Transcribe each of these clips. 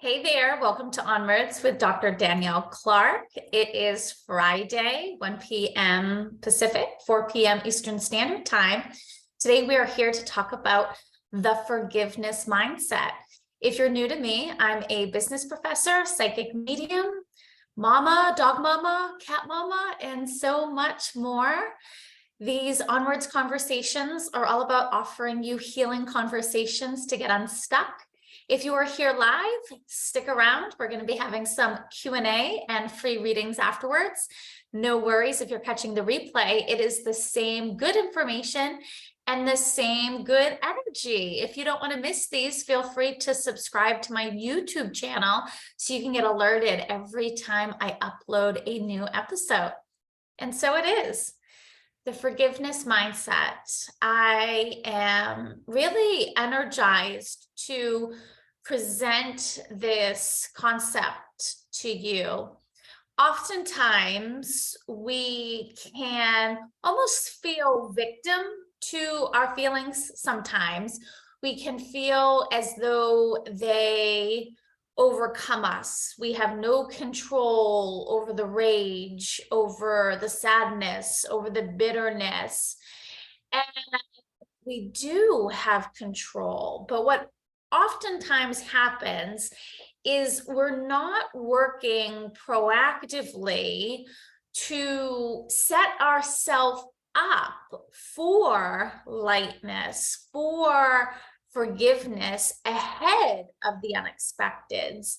Hey there, welcome to Onwards with Dr. Danielle Clark. It is Friday, 1 p.m. Pacific, 4 p.m. Eastern Standard Time. Today we are here to talk about the forgiveness mindset. If you're new to me, I'm a business professor, psychic medium, mama, dog mama, cat mama, and so much more. These Onwards conversations are all about offering you healing conversations to get unstuck. If you are here live, stick around. We're going to be having some Q&A and free readings afterwards. No worries if you're catching the replay. It is the same good information and the same good energy. If you don't want to miss these, feel free to subscribe to my YouTube channel so you can get alerted every time I upload a new episode. And so it is. The forgiveness mindset. I am really energized to present this concept to you. Oftentimes, we can almost feel victim to our feelings sometimes. We can feel as though they overcome us. We have no control over the rage, over the sadness, over the bitterness. And we do have control. But what oftentimes happens is we're not working proactively to set ourselves up for lightness, for forgiveness ahead of the unexpecteds.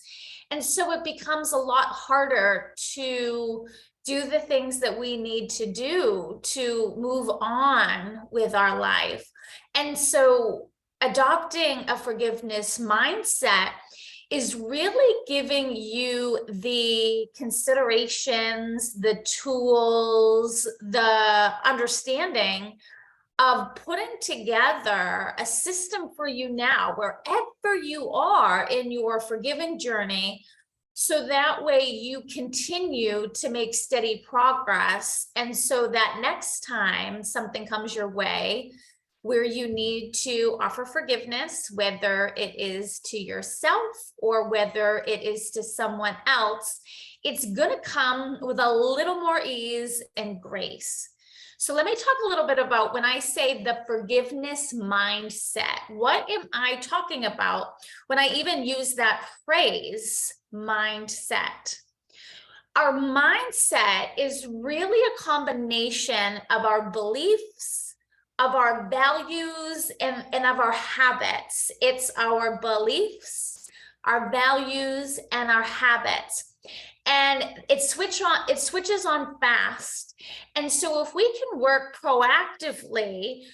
And so it becomes a lot harder to do the things that we need to do to move on with our life. And so adopting a forgiveness mindset is really giving you the considerations, the tools, the understanding of putting together a system for you now, wherever you are in your forgiving journey, so that way you continue to make steady progress. And so that next time something comes your way where you need to offer forgiveness, whether it is to yourself or whether it is to someone else, it's going to come with a little more ease and grace. So let me talk a little bit about when I say the forgiveness mindset. What am I talking about when I even use that phrase, mindset? Our mindset is really a combination of our beliefs, of our values, and of our habits. It's our beliefs, our values, and our habits. And it switches on fast. And so if we can work proactively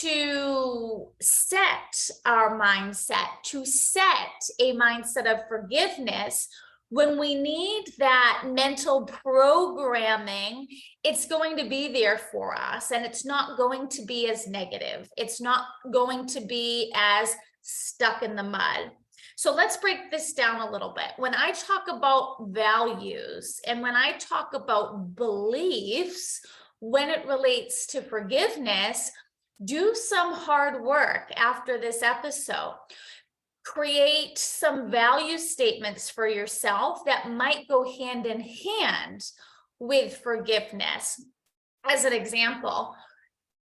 to set our mindset, to set a mindset of forgiveness, when we need that mental programming, it's going to be there for us, and it's not going to be as negative. It's not going to be as stuck in the mud. So let's break this down a little bit. When I talk about values and when I talk about beliefs, when it relates to forgiveness, do some hard work after this episode. Create some value statements for yourself that might go hand in hand with forgiveness. As an example,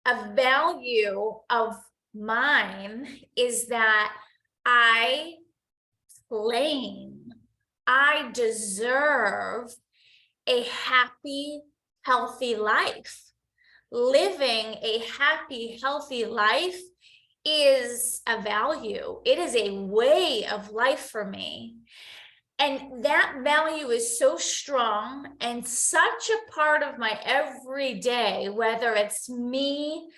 a value of mine is that I deserve a happy, healthy life. Living a happy, healthy life is a value. It is a way of life for me. And that value is so strong and such a part of my everyday, whether it's me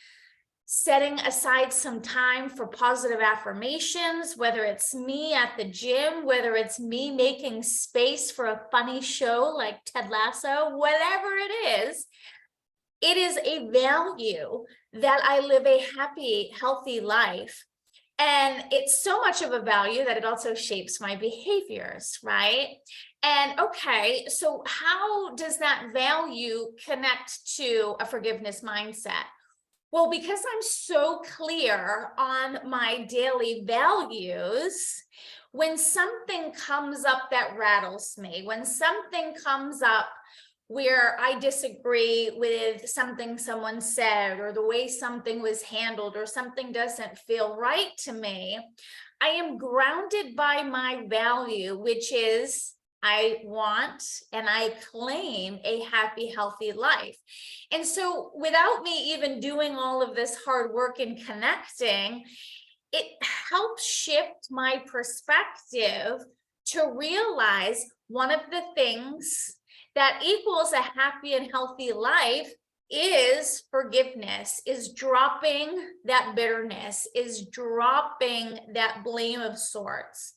setting aside some time for positive affirmations, whether it's me at the gym, whether it's me making space for a funny show like Ted Lasso, whatever it is a value that I live a happy, healthy life. And it's so much of a value that it also shapes my behaviors, right? And okay, so how does that value connect to a forgiveness mindset? Well, because I'm so clear on my daily values, When something comes up that rattles me, when something comes up where I disagree with something someone said, or the way something was handled, or something doesn't feel right to me, I am grounded by my value, which is I want and I claim a happy, healthy life. And so without me even doing all of this hard work and connecting, it helps shift my perspective to realize one of the things that equals a happy and healthy life is forgiveness, is dropping that bitterness, is dropping that blame of sorts.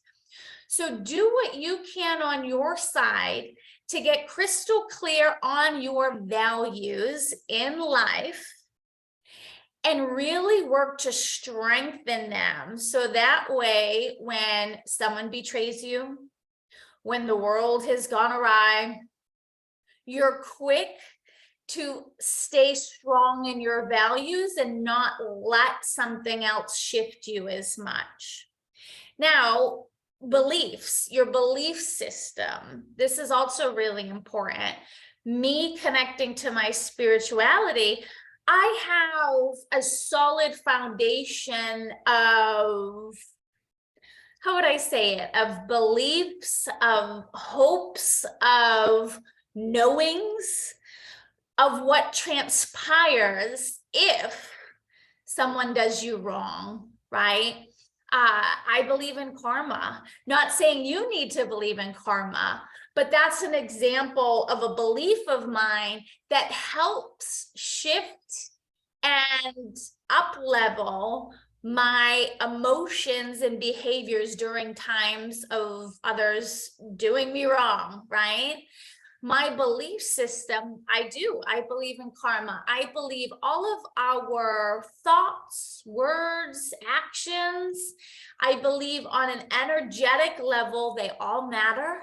So do what you can on your side to get crystal clear on your values in life and really work to strengthen them. So that way, when someone betrays you, when the world has gone awry, you're quick to stay strong in your values and not let something else shift you as much. Now, beliefs, your belief system, this is also really important. Me connecting to my spirituality, I have a solid foundation of, how would I say it, of beliefs, of hopes, of knowings of what transpires if someone does you wrong, right? I believe in karma. Not saying you need to believe in karma, but that's an example of a belief of mine that helps shift and up-level my emotions and behaviors during times of others doing me wrong, right? My belief system, I believe in karma. I believe all of our thoughts, words, actions, I believe on an energetic level, they all matter.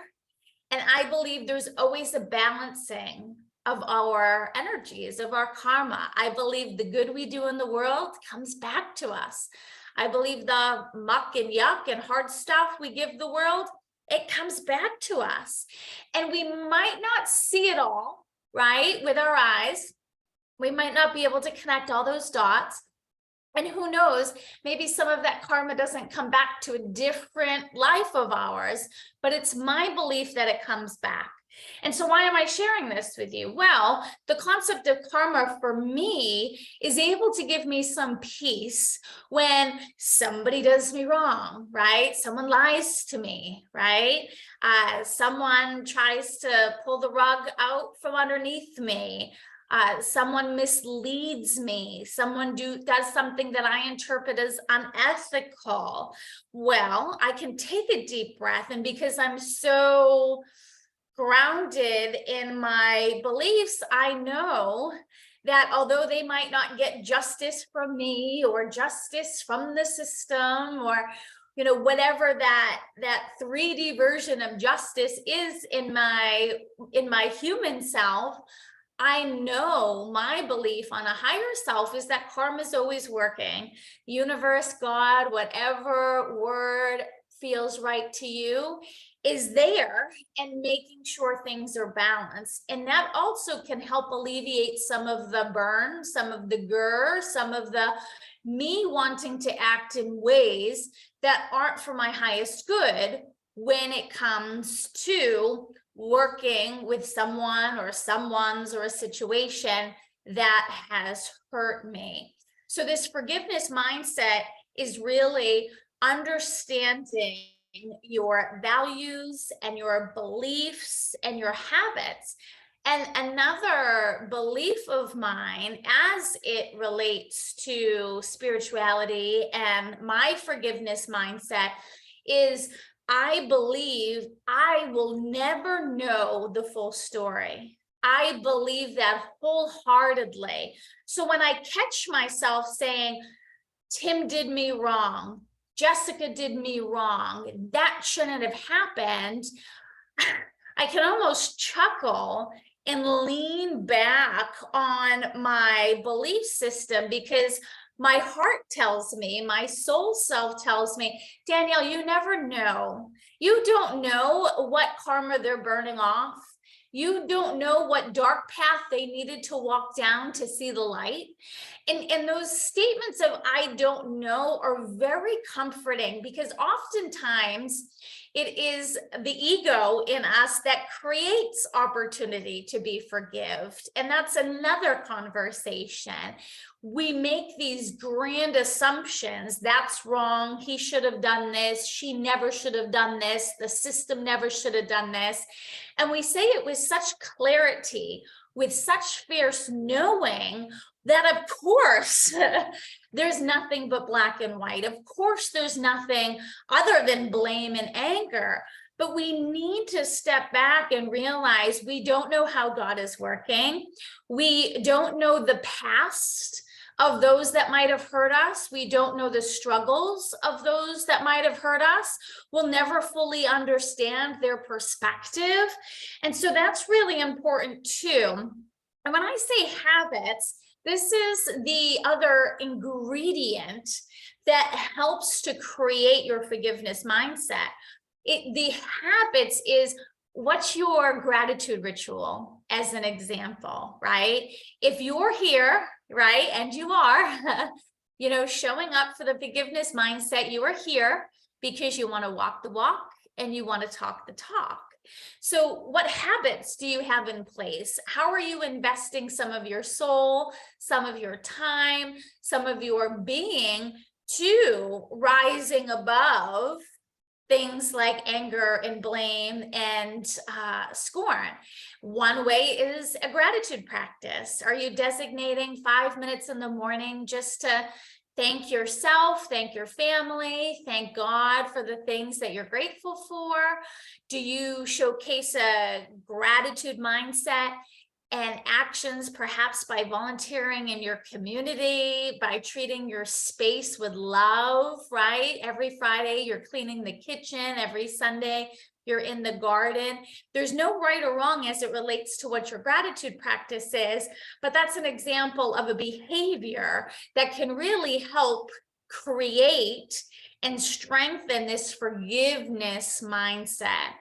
And I believe there's always a balancing of our energies, of our karma. I believe the good we do in the world comes back to us. I believe the muck and yuck and hard stuff we give the world, it comes back to us. And we might not see it all, right, with our eyes. We might not be able to connect all those dots. And who knows, maybe some of that karma doesn't come back to a different life of ours, but it's my belief that it comes back. And so why am I sharing this with you? Well, the concept of karma for me is able to give me some peace when somebody does me wrong, right? Someone lies to me, right? Someone tries to pull the rug out from underneath me. Someone misleads me, someone does something that I interpret as unethical. Well, I can take a deep breath, and because I'm so grounded in my beliefs, I know that although they might not get justice from me or justice from the system, or whatever that 3D version of justice is in my human self, I know my belief on a higher self is that karma is always working. Universe, God, whatever word feels right to you is there and making sure things are balanced. And that also can help alleviate some of the burn, some of the grr, some of the me wanting to act in ways that aren't for my highest good when it comes to working with someone or someone's or a situation that has hurt me. So this forgiveness mindset is really understanding your values and your beliefs and your habits. And another belief of mine as it relates to spirituality and my forgiveness mindset is I believe I will never know the full story. I believe that wholeheartedly. So when I catch myself saying, Tim did me wrong, Jessica did me wrong, that shouldn't have happened, I can almost chuckle and lean back on my belief system, because My heart tells me, my soul self tells me, Danielle, you never know. You don't know what karma they're burning off. You don't know what dark path they needed to walk down to see the light. And those statements of I don't know are very comforting, because oftentimes it is the ego in us that creates opportunity to be forgiven. And that's another conversation. We make these grand assumptions. That's wrong. He should have done this. She never should have done this. The system never should have done this. And we say it with such clarity, with such fierce knowing, that of course there's nothing but black and white. Of course there's nothing other than blame and anger. But we need to step back and realize we don't know how God is working. We don't know the past of those that might have hurt us. We don't know the struggles of those that might have hurt us. We'll never fully understand their perspective. And so that's really important too. And when I say habits, this is the other ingredient that helps to create your forgiveness mindset. The habits is, what's your gratitude ritual, as an example, right? If you're here, right, and you are, showing up for the forgiveness mindset, you are here because you want to walk the walk and you want to talk the talk. So what habits do you have in place? How are you investing some of your soul, some of your time, some of your being to rising above things like anger and blame and scorn? One way is a gratitude practice. Are you designating 5 minutes in the morning just to thank yourself, thank your family, thank God for the things that you're grateful for? Do you showcase a gratitude mindset and actions, perhaps by volunteering in your community, by treating your space with love, right? Every Friday, you're cleaning the kitchen. Every Sunday, you're in the garden. There's no right or wrong as it relates to what your gratitude practice is, but that's an example of a behavior that can really help create and strengthen this forgiveness mindset.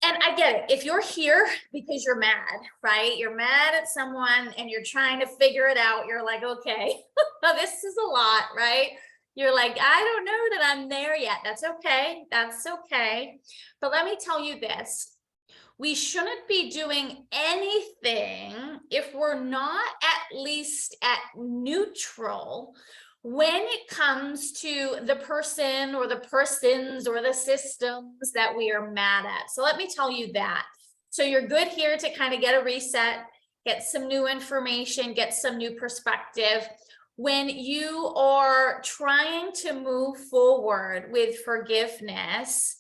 And I get it. If you're here because you're mad, right? You're mad at someone and you're trying to figure it out. You're like, okay, this is a lot, right? You're like, I don't know that I'm there yet. That's okay. That's okay. But let me tell you this. We shouldn't be doing anything if we're not at least at neutral when it comes to the person or the persons or the systems that we are mad at. So let me tell you that. So you're good here to kind of get a reset, get some new information, get some new perspective. When you are trying to move forward with forgiveness,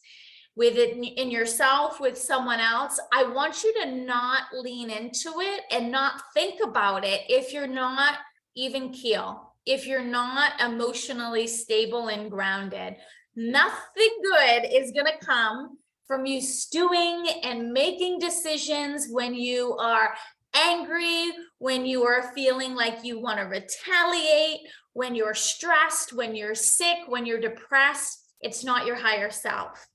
with it in yourself, with someone else, I want you to not lean into it and not think about it if you're not even keel. If you're not emotionally stable and grounded. Nothing good is going to come from you stewing and making decisions when you are angry, when you are feeling like you want to retaliate, when you're stressed, when you're sick, when you're depressed. It's not your higher self.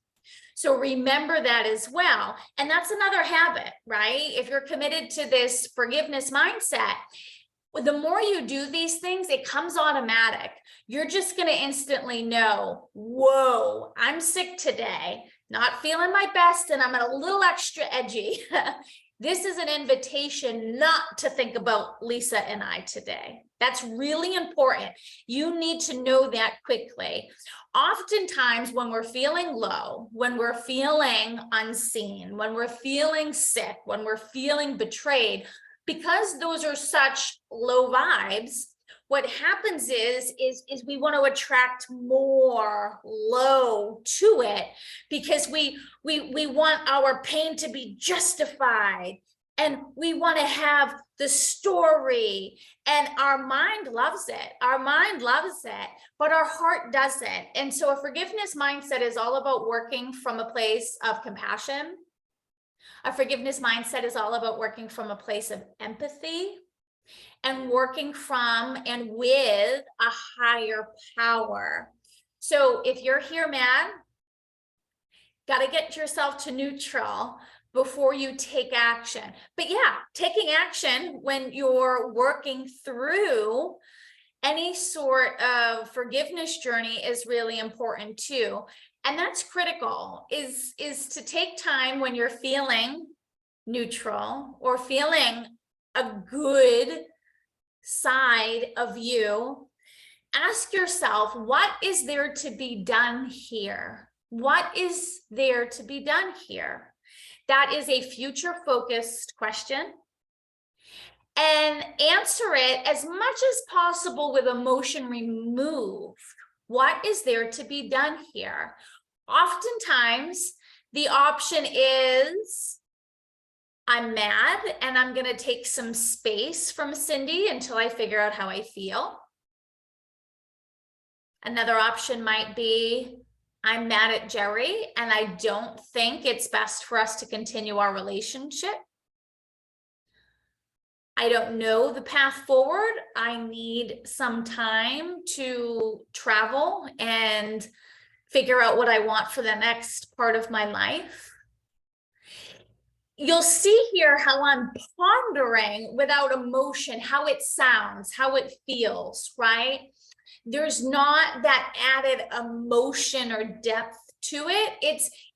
So remember that as well. And that's another habit, right? If you're committed to this forgiveness mindset, the more you do these things, it comes automatic. You're just going to instantly know, whoa, I'm sick today, not feeling my best, and I'm a little extra edgy. This is an invitation not to think about Lisa and I today. That's really important. You need to know that quickly. Oftentimes when we're feeling low, when we're feeling unseen, when we're feeling sick, when we're feeling betrayed, because those are such low vibes, what happens is we want to attract more low to it because we want our pain to be justified, and we want to have the story, and our mind loves it. Our mind loves it, but our heart doesn't. And so a forgiveness mindset is all about working from a place of compassion. A forgiveness mindset is all about working from a place of empathy. and working from and with a higher power. So if you're here mad, got to get yourself to neutral before you take action. But yeah, taking action when you're working through any sort of forgiveness journey is really important too. And that's critical, is to take time when you're feeling neutral or feeling a good side of you. Ask yourself, what is there to be done here? What is there to be done here? That is a future focused question. And answer it as much as possible with emotion removed. What is there to be done here? Oftentimes, the option is, I'm mad and I'm going to take some space from Cindy until I figure out how I feel. Another option might be, I'm mad at Jerry and I don't think it's best for us to continue our relationship. I don't know the path forward. I need some time to travel and figure out what I want for the next part of my life. You'll see here how I'm pondering without emotion, how it sounds, how it feels, right? There's not that added emotion or depth to it.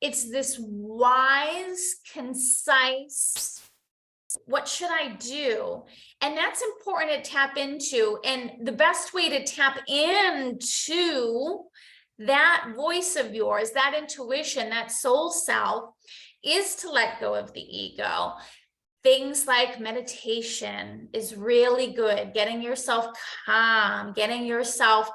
It's this wise, concise, what should I do? And that's important to tap into. And the best way to tap into that voice of yours, that intuition, that soul self, is to let go of the ego. Things like meditation is really good. Getting yourself calm, getting yourself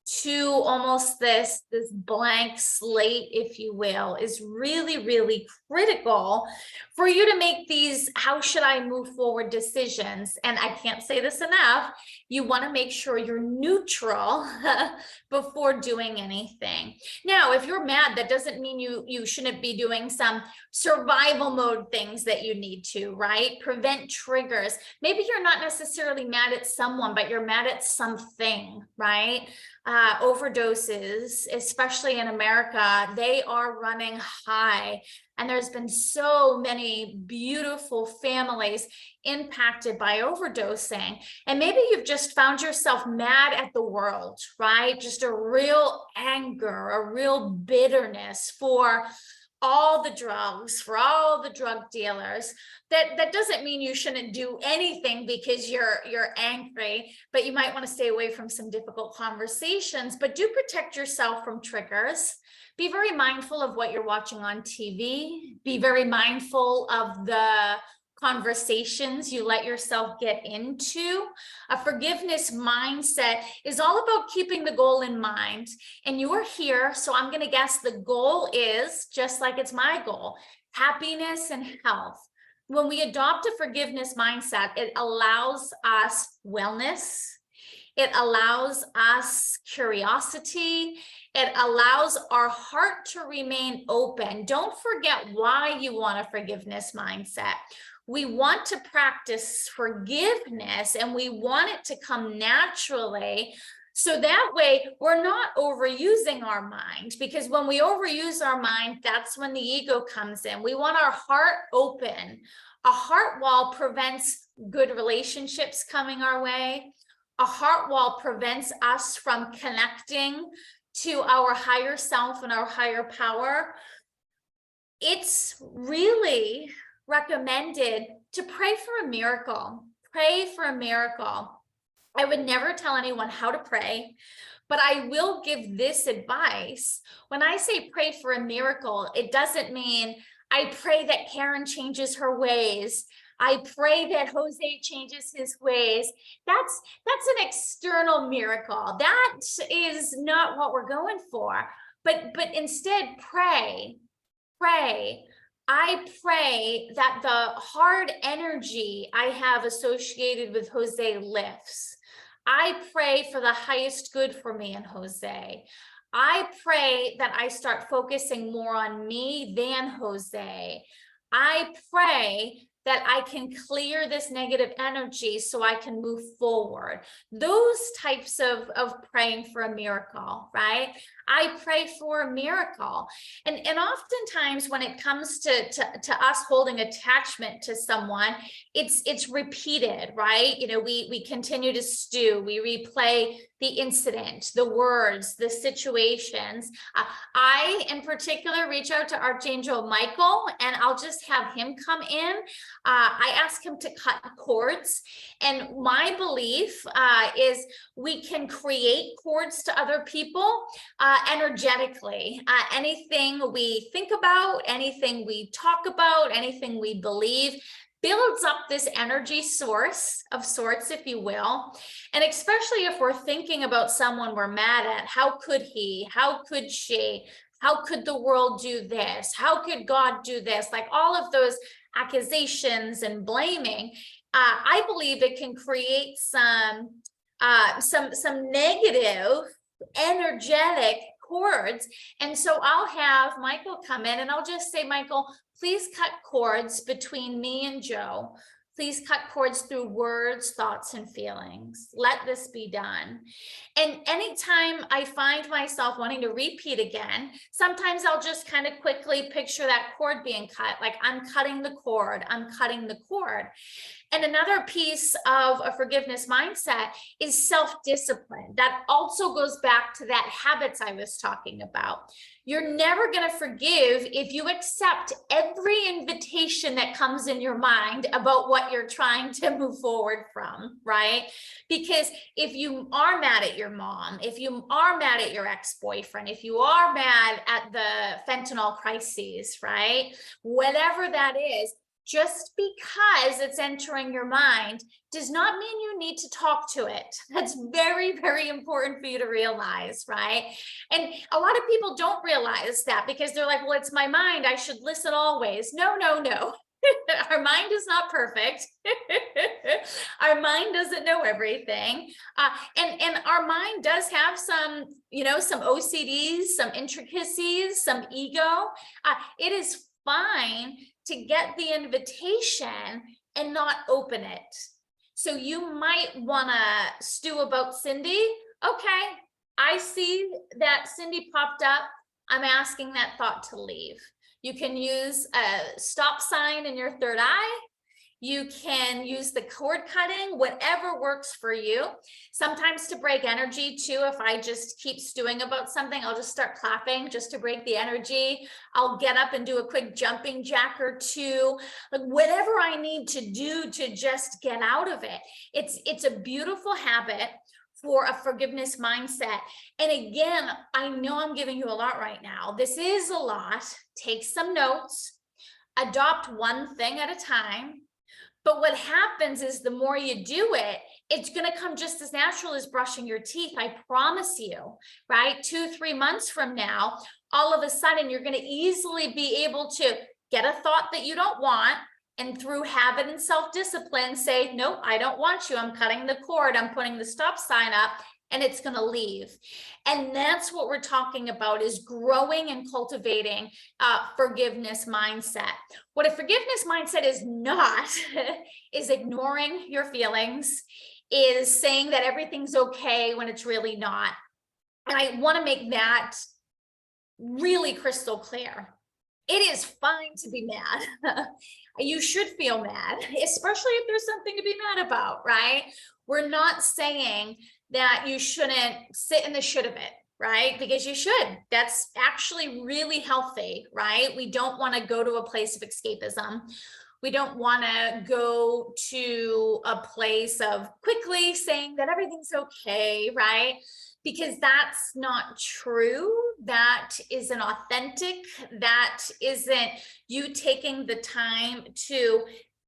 to almost this blank slate, if you will, is really, really critical for you to make these how should I move forward decisions. And I can't say this enough, you want to make sure you're neutral before doing anything. Now, if you're mad, that doesn't mean you shouldn't be doing some survival mode things that you need to, right? Prevent triggers. Maybe you're not necessarily mad at someone, but you're mad at something, right? Overdoses, especially in America, they are running high. And there's been so many beautiful families impacted by overdosing. And maybe you've just found yourself mad at the world, right? Just a real anger, a real bitterness for all the drugs, for all the drug dealers. That doesn't mean you shouldn't do anything because you're angry, but you might want to stay away from some difficult conversations. But do protect yourself from triggers. Be very mindful of what you're watching on TV. Be very mindful of the conversations you let yourself get into. A forgiveness mindset is all about keeping the goal in mind. And you are here, so I'm going to guess the goal is, just like it's my goal, happiness and health. When we adopt a forgiveness mindset, it allows us wellness. It allows us curiosity. It allows our heart to remain open. Don't forget why you want a forgiveness mindset. We want to practice forgiveness and we want it to come naturally. So that way we're not overusing our mind, because when we overuse our mind, that's when the ego comes in. We want our heart open. A heart wall prevents good relationships coming our way. A heart wall prevents us from connecting to our higher self and our higher power. It's really recommended to pray for a miracle. Pray for a miracle. I would never tell anyone how to pray, but I will give this advice. When I say pray for a miracle, it doesn't mean I pray that Karen changes her ways. I pray that Jose changes his ways. That's an external miracle. That is not what we're going for. But instead, pray. I pray that the hard energy I have associated with Jose lifts. I pray for the highest good for me and Jose. I pray that I start focusing more on me than Jose. I pray that I can clear this negative energy so I can move forward. Those types of praying for a miracle, right? I pray for a miracle. And oftentimes when it comes to us holding attachment to someone, it's repeated, right? You know, we continue to stew, we replay the incident, the words, the situations. I, in particular, reach out to Archangel Michael, and I'll just have him come in. I ask him to cut cords. And my belief is we can create cords to other people energetically. Anything we think about, anything we talk about, anything we believe builds up this energy source of sorts, if you will. And especially if we're thinking about someone we're mad at, how could he, how could she, how could the world do this? How could God do this? Like all of those accusations and blaming, I believe it can create some negative energetic cords. And so I'll have Michael come in and I'll just say, Michael, please cut cords between me and Joe. Please cut cords through words, thoughts, and feelings. Let this be done. And anytime I find myself wanting to repeat again, sometimes I'll just kind of quickly picture that cord being cut, like I'm cutting the cord, I'm cutting the cord. And another piece of a forgiveness mindset is self-discipline. That also goes back to that habits I was talking about. You're never going to forgive if you accept every invitation that comes in your mind about what you're trying to move forward from, right? Because if you are mad at your mom, if you are mad at your ex-boyfriend, if you are mad at the fentanyl crises, right? Whatever that is, just because it's entering your mind does not mean you need to talk to it. That's very, very important for you to realize, right? And a lot of people don't realize that because they're like, well, it's my mind, I should listen always. No, no, no. Our mind is not perfect. Our mind doesn't know everything. And our mind does have some, some OCDs, some intricacies, some ego. It is fine to get the invitation and not open it. So you might want to stew about Cindy. Okay, I see that Cindy popped up. I'm asking that thought to leave. You can use a stop sign in your third eye. You can use the cord cutting, whatever works for you. Sometimes to break energy too, if I just keep stewing about something, I'll just start clapping just to break the energy. I'll get up and do a quick jumping jack or two, like whatever I need to do to just get out of it. It's a beautiful habit for a forgiveness mindset. And again, I know I'm giving you a lot right now. This is a lot. Take some notes, adopt one thing at a time. But what happens is the more you do it, it's going to come just as natural as brushing your teeth. I promise you, right? 2-3 months from now, all of a sudden, you're going to easily be able to get a thought that you don't want. And through habit and self-discipline, say, nope, I don't want you. I'm cutting the cord. I'm putting the stop sign up. And it's going to leave. And that's what we're talking about, is growing and cultivating forgiveness mindset. What a forgiveness mindset is not is ignoring your feelings, is saying that everything's okay when it's really not. And I want to make that really crystal clear. It is fine to be mad. You should feel mad, especially if there's something to be mad about, right? We're not saying that you shouldn't sit in the shit of it, right? Because you should. That's actually really healthy, right? We don't want to go to a place of escapism. We don't want to go to a place of quickly saying that everything's okay, right? Because that's not true. That isn't authentic. That isn't you taking the time to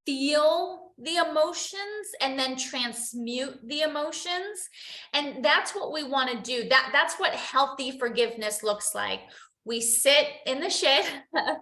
feel the emotions and then transmute the emotions. And that's what we want to do. That's what healthy forgiveness looks like. We sit in the shit. I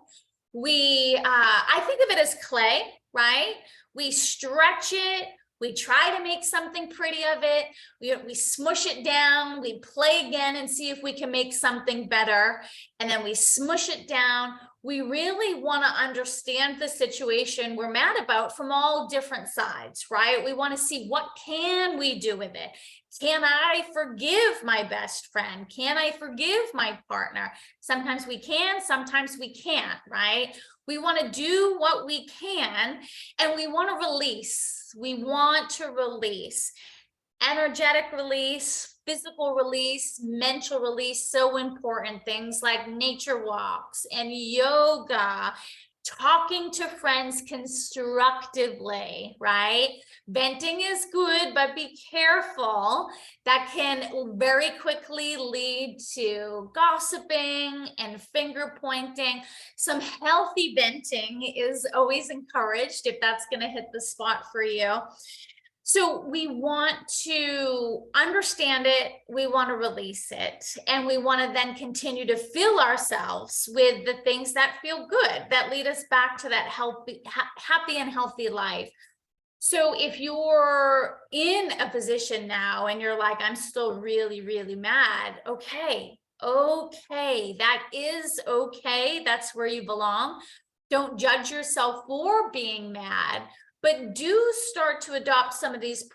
think of it as clay, right? We stretch it. We try to make something pretty of it. We smush it down. We play again and see if we can make something better. And then we smush it down. we really want to understand the situation we're mad about from all different sides, right? We want to see, what can we do with it? Can I forgive my best friend? Can I forgive my partner? Sometimes we can, sometimes we can't, right? We want to do what we can, and we want to release. We want to release. Energetic release, physical release, mental release, so important. Things like nature walks and yoga, talking to friends constructively, right? Venting is good, but be careful. That can very quickly lead to gossiping and finger pointing. Some healthy venting is always encouraged if that's going to hit the spot for you. So we want to understand it, we want to release it, and we want to then continue to fill ourselves with the things that feel good, that lead us back to that happy and healthy life. So if you're in a position now and you're like, I'm still really, really mad, okay, that is okay. That's where you belong. Don't judge yourself for being mad, but do start to adopt some of these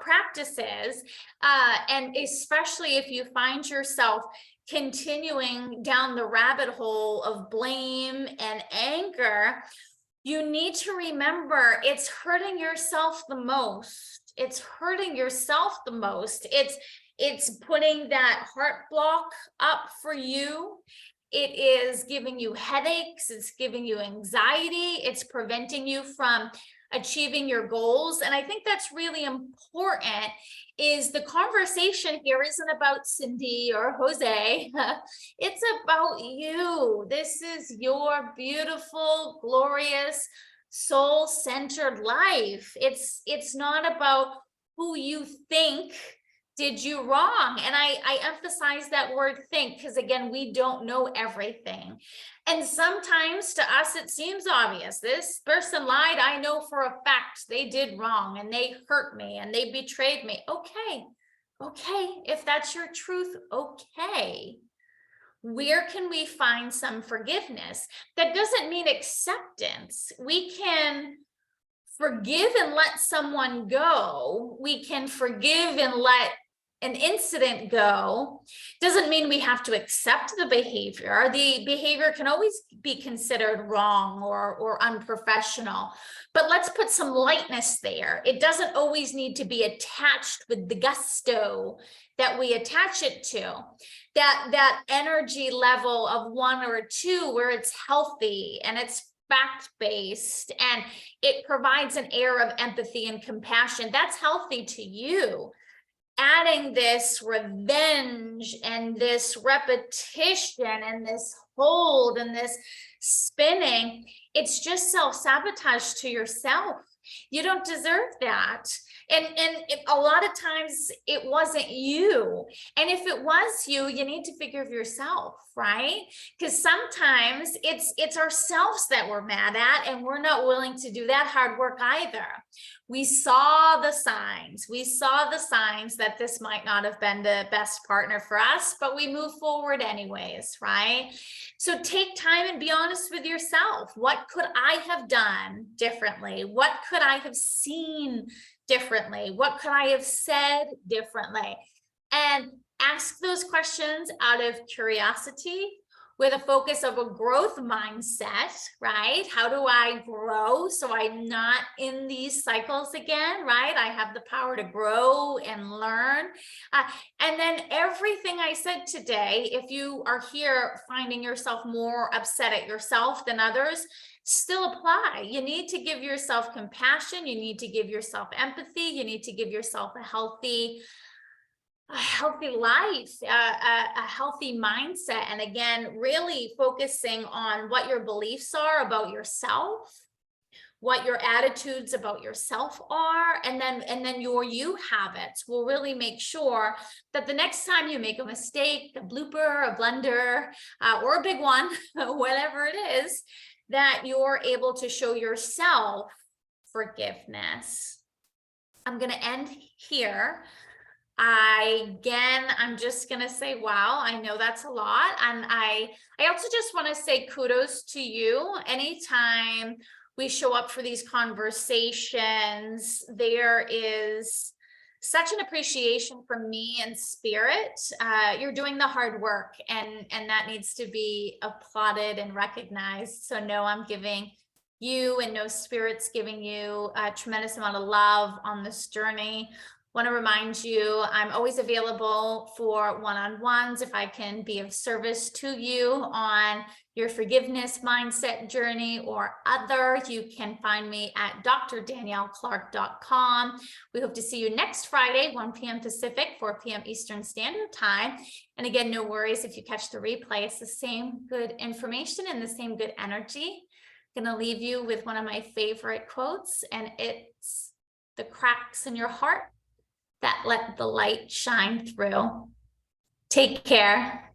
practices. And especially if you find yourself continuing down the rabbit hole of blame and anger, you need to remember it's hurting yourself the most. It's hurting yourself the most. It's putting that heart block up for you. It is giving you headaches. It's giving you anxiety. It's preventing you from achieving your goals. And I think that's really important, is the conversation here isn't about Cindy or Jose. It's about you. This is your beautiful, glorious, soul-centered life. It's not about who you think did you wrong. And I emphasize that word think, because again, we don't know everything. And sometimes to us, it seems obvious. This person lied. I know for a fact they did wrong and they hurt me and they betrayed me. Okay. If that's your truth, okay. Where can we find some forgiveness? That doesn't mean acceptance. We can forgive and let someone go. We can forgive and let an incident go. Doesn't mean we have to accept the behavior. The behavior can always be considered wrong or unprofessional, but let's put some lightness there. It doesn't always need to be attached with the gusto that we attach it to. That energy level of 1 or 2 where it's healthy and it's fact-based and it provides an air of empathy and compassion. That's healthy to you. Adding this revenge and this repetition and this hold and this spinning, it's just self-sabotage to yourself. You don't deserve that. And a lot of times it wasn't you. And if it was you, you need to figure of yourself, right? Because sometimes it's ourselves that we're mad at, and we're not willing to do that hard work either. We saw the signs. We saw the signs that this might not have been the best partner for us, but we move forward anyways, right? So take time and be honest with yourself. What could I have done differently? What could I have seen differently? What could I have said differently? And ask those questions out of curiosity, with a focus of a growth mindset, right? How do I grow so I'm not in these cycles again, right? I have the power to grow and learn. And then everything I said today, if you are here finding yourself more upset at yourself than others, still apply. You need to give yourself compassion. You need to give yourself empathy. You need to give yourself a healthy life, a healthy mindset. And again, really focusing on what your beliefs are about yourself, what your attitudes about yourself are, and then your you habits will really make sure that the next time you make a mistake, a blooper, a blunder, or a big one, whatever it is, that you're able to show yourself forgiveness. I'm going to end here. I'm just gonna say, wow, I know that's a lot. And I also just want to say kudos to you. Anytime we show up for these conversations, there is such an appreciation from me and spirit. You're doing the hard work, and that needs to be applauded and recognized. So no, I'm giving you and no spirit's giving you a tremendous amount of love on this journey. Want to remind you, I'm always available for one-on-ones if I can be of service to you on your forgiveness mindset journey or other. You can find me at drdanielleclark.com. We hope to see you next Friday, 1 p.m. Pacific, 4 p.m. Eastern Standard Time. And again, no worries if you catch the replay. It's the same good information and the same good energy. I'm going to leave you with one of my favorite quotes, and it's the cracks in your heart that let the light shine through. Take care.